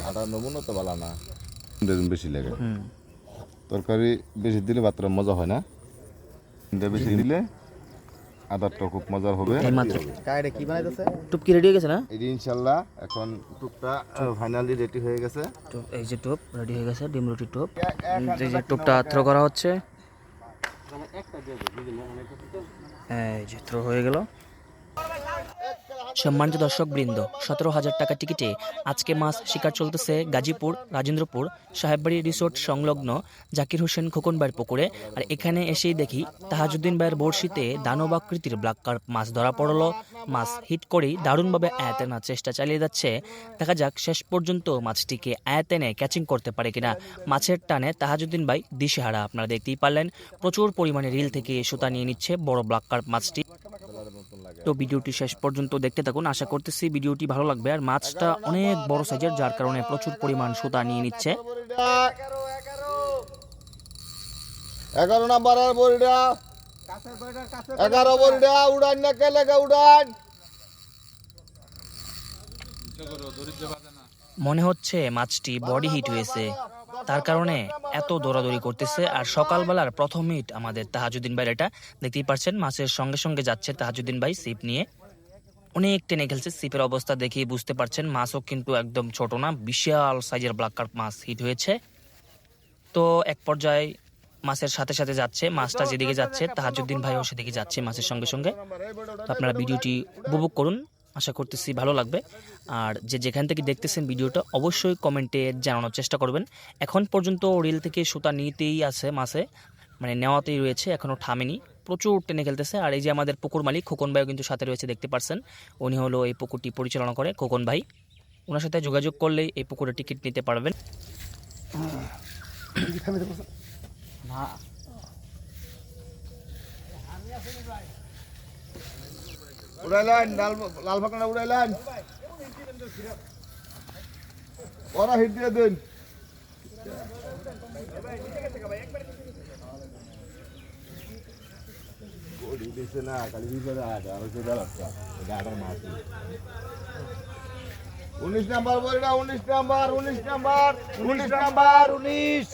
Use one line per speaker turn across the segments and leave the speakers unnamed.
আটা নমুনা তো ভালো না, বেশি লাগে তরকারি বেশি দিলে ভাতটা মজা হয় না, বেশি দিলে আদারটা খুব মজার হবে।
কি বানাইতেছে? টুপ কি রেডি হয়ে গেছে না?
এই ইনশাল্লাহ এখন টুপটা ফাইনালি রেডি হয়ে গেছে।
টুপ, এই যে টুপ রেডি হয়ে গেছে, ডিম রুটি টুপ। এই যে টুপটা থ্রো করা হচ্ছে, এই যে থ্রো হয়ে গেল। সম্মানিত দর্শক বৃন্দ, 17,000 টাকা টিকিটে আজকে মাছ শিকার চলতেছে গাজীপুর রাজেন্দ্রপুর সাহেববাড়ি রিসোর্ট সংলগ্ন জাকির হোসেন খোকন ভাইয়ের পুকুরে। আর এখানে এসেই দেখি তাহাজউদ্দিন ভাইয়ের বড়শিতে দানবাকৃতির ব্ল্যাক কার্প মাছ ধরা পড়লো। মাছ হিট করেই দারুণভাবে আয়াত আনার চেষ্টা চালিয়ে যাচ্ছে। দেখা যাক শেষ পর্যন্ত মাছটিকে আয়াত এনে ক্যাচিং করতে পারে কিনা। মাছের টানে তাহাজউদ্দিন ভাই দিশেহারা, আপনারা দেখতেই পারলেন। প্রচুর পরিমাণে রিল থেকে সুতা নিয়ে নিচ্ছে বড় ব্ল্যাক কার্প মাছটি। তো ভিডিওটি শেষ পর্যন্ত দেখতে থাকুন, আশা করতেছি ভিডিওটি ভালো লাগবে। আর মাছটা অনেক বড় সাইজের, যার কারণে প্রচুর পরিমাণ সুতা নিয়ে নিচ্ছে।
11 নাম্বারের বড়িটা, 11 বড়িটা উড়ান না, কে লেগে উড়ান।
মনে হচ্ছে মাছটি বডি হিট হয়েছে, তার কারণে এত দৌড়াদৌড়ি করতেছে। আর সকালবেলার প্রথম হিট আমাদের তাহাজউদ্দিন ভাই, এটা দেখতেই পাচ্ছেন। মাছের সঙ্গে সঙ্গে যাচ্ছে তাহাজউদ্দিন ভাই সিপ নিয়ে, অনেক টেনে খেলছে। সিপের অবস্থা দেখেই বুঝতে পারছেন মাছও কিন্তু একদম ছোট না, বিশাল সাইজের ব্ল্যাক কার্প মাছ হিট হয়েছে। তো এক পর্যায়ে মাছের সাথে সাথে যাচ্ছে, মাছটা যেদিকে যাচ্ছে তাহাজউদ্দিন ভাইও সেদিকে যাচ্ছে মাছের সঙ্গে সঙ্গে। তো আপনারা ভিডিওটি উপভোগ করুন, আশা করতেছি ভালো লাগবে। আর যে যেখান থেকে দেখতেছেন ভিডিওটা অবশ্যই কমেন্টে জানানোর চেষ্টা করবেন। এখন পর্যন্ত রিল থেকে সুতা নিতেই আছে মাছে, মানে নেওয়াতেই রয়েছে, এখনও থামেনি, প্রচুর টেনে খেলতেছে। আর এই যে আমাদের পুকুর মালিক খোকন ভাইও কিন্তু সাথে রয়েছে, দেখতে পাচ্ছেন। উনি হলো এই পুকুরটি পরিচালনা করে, খোকন ভাই। ওনার সাথে যোগাযোগ করলেই এই পুকুরে টিকিট নিতে পারবেন।
উড়াইলেন লাল ফাঁকনা, উড়াইলেন ওরা হিট দিয়ে দিন। না খালি 19 নাম্বার বড়িটা, 19 নাম্বার, 19 নাম্বার, 19 নাম্বার, 19।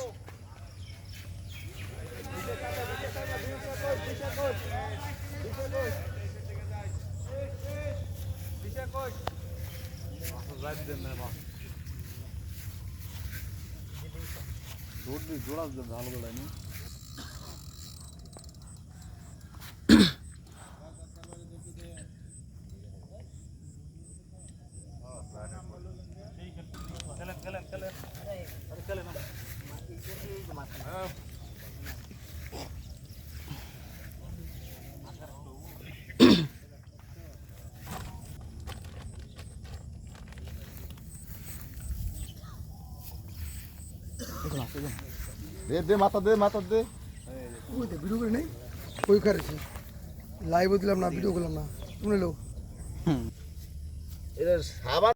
দে দে মাথা দে, মাথা দে।
ওই তো ভিডিও করে নেই, ওই করেছি, লাইভও দিলাম না, ভিডিও করলাম না, শুনে লো।
এটা সাবান